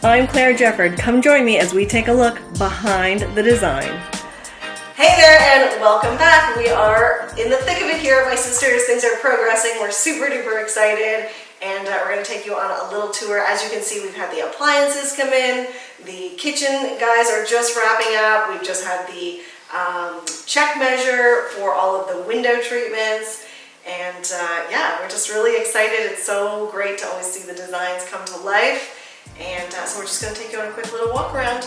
I'm Claire Jefford. Come join me as we take a look behind the design. Hey there and welcome back. We are in the thick of it here, my sisters. Things are progressing. We're super duper excited and we're going to take you on a little tour. As you can see, we've had the appliances come in. The kitchen guys are just wrapping up. We've just had the check measure for all of the window treatments. And yeah, we're just really excited. It's so great to always see the designs come to life. And so we're just going to take you on a quick little walk around.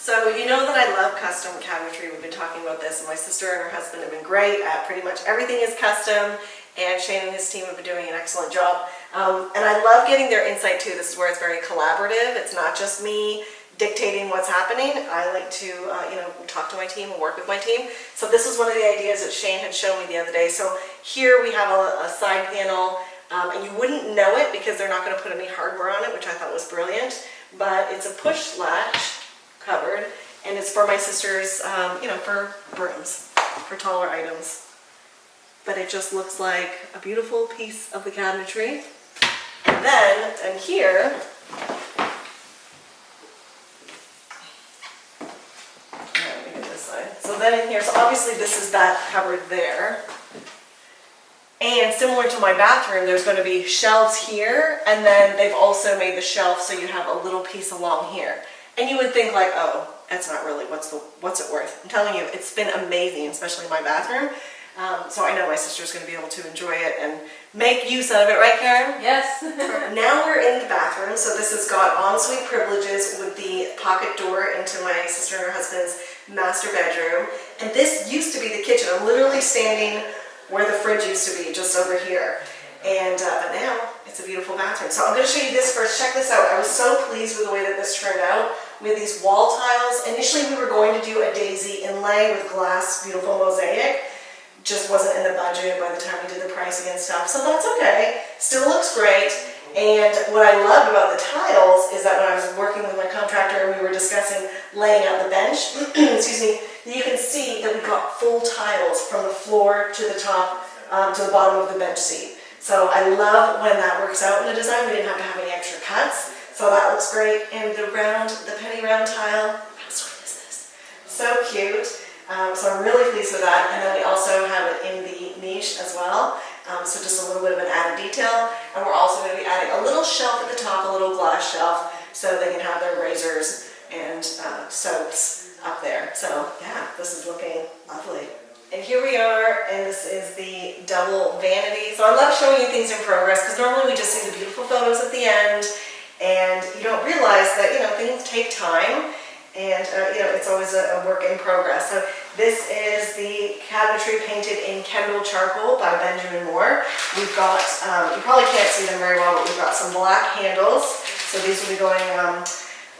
So you know that I love custom cabinetry. We've been talking about this, and my sister and her husband have been great at pretty much everything is custom, and Shane and his team have been doing an excellent job. And I love getting their insight too. This is where it's very collaborative. It's not just me dictating what's happening. I like to talk to my team and work with my team. So this is one of the ideas that Shane had shown me the other day. So here we have a side panel, and you wouldn't know it because they're not going to put any hardware on it, which I thought was brilliant. But it's a push latch cupboard, and it's for my sisters, for brooms, for taller items. But it just looks like a beautiful piece of the cabinetry. And then, and here, let me get this side. So then in here, so obviously this is that cupboard there. And similar to my bathroom, there's going to be shelves here, and then they've also made the shelf so you have a little piece along here. And you would think like, oh, that's not really, what's it worth? I'm telling you, it's been amazing, especially in my bathroom. So I know my sister's going to be able to enjoy it and make use of it, right, Karen? Yes. Now we're in the bathroom, so this has got ensuite privileges with the pocket door into my sister and her husband's master bedroom. And this used to be the kitchen. I'm literally standing where the fridge used to be, just over here. And but now it's a beautiful bathroom. So I'm going to show you this first. Check this out. I was so pleased with the way that this turned out. With these wall tiles. Initially we were going to do a daisy inlay with glass, beautiful mosaic. Just wasn't in the budget by the time we did the pricing and stuff. So that's okay. Still looks great. And what I loved about the tiles is that when I was working with my contractor and we were discussing laying out the bench, excuse me, you can see that we got full tiles from the floor to the top to the bottom of the bench seat. So I love when that works out in the design. We didn't have to have any extra cuts. So that looks great. And the penny round tile, how sweet is this? So cute. So I'm really pleased with that. And then we also have it in the niche as well. So just a little bit of an added detail. And we're also going to be adding a little shelf at the top, a little glass shelf, so they can have their razors and soaps up there. So yeah, this is looking lovely. And here we are, and this is the double vanity. So I love showing you things in progress because normally we just see the beautiful photos at the end, and you don't realize that things take time, and it's always a work in progress. So this is the cabinetry painted in Kendall Charcoal by Benjamin Moore. We've got you probably can't see them very well, but we've got some black handles. So these will be going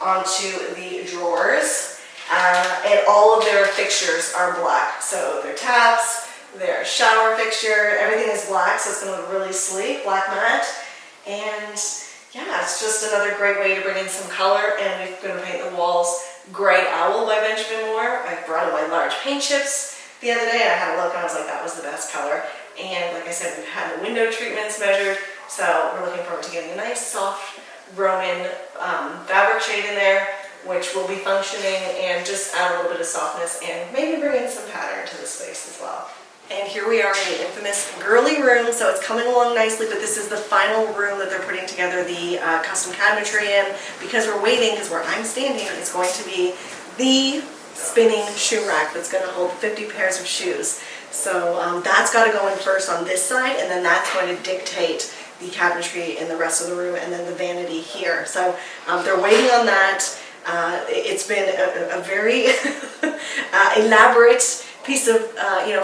onto the drawers. And all of their fixtures are black. So their taps, their shower fixture, everything is black, so it's going to look really sleek, black matte. And yeah, it's just another great way to bring in some color. And we're going to paint the walls Gray Owl by Benjamin Moore. I brought in my large paint chips the other day, and I had a look, and I was like, that was the best color. And like I said, we've had the window treatments measured, so we're looking forward to getting a nice, soft Roman fabric shade in there, which will be functioning and just add a little bit of softness and maybe bring in some pattern to the space as well. And here we are in the infamous girly room, so it's coming along nicely, but this is the final room that they're putting together the custom cabinetry in. Because we're waiting, because where I'm standing is going to be the spinning shoe rack that's going to hold 50 pairs of shoes. So that's got to go in first on this side, and then that's going to dictate the cabinetry in the rest of the room, and then the vanity here. So they're waiting on that. It's been a very elaborate piece of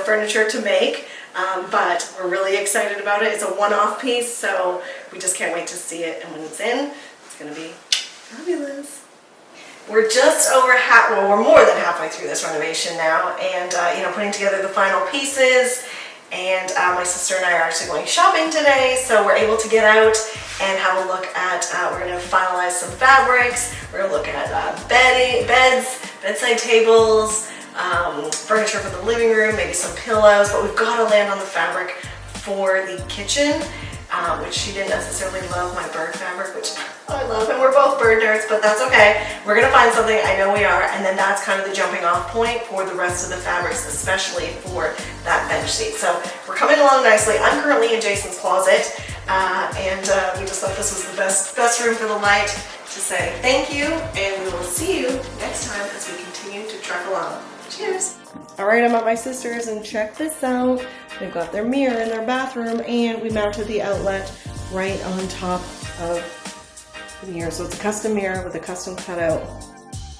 furniture to make. but we're really excited about it. It's a one-off piece, so we just can't wait to see it, and when it's in, it's gonna be fabulous. We're just over we're more than halfway through this renovation now, and putting together the final pieces. And my sister and I are actually going shopping today, so we're able to get out and have a look at, we're going to finalize some fabrics, we're going to look at beds, bedside tables, furniture for the living room, maybe some pillows, but we've got to land on the fabric for the kitchen, which she didn't necessarily love my bird fabric, which I love, and we're both bird nerds, but that's okay. We're going to find something, I know we are, and then that's kind of the jumping off point for the rest of the fabrics, especially for that bench seat. So we're coming along nicely. I'm currently in Jason's closet, and we just thought this was the best room for the light to say thank you, and we will see you next time as we continue to trek along. Cheers! Alright, I'm at my sister's, and check this out. They've got their mirror in their bathroom, and we mounted the outlet right on top of the mirror. So it's a custom mirror with a custom cutout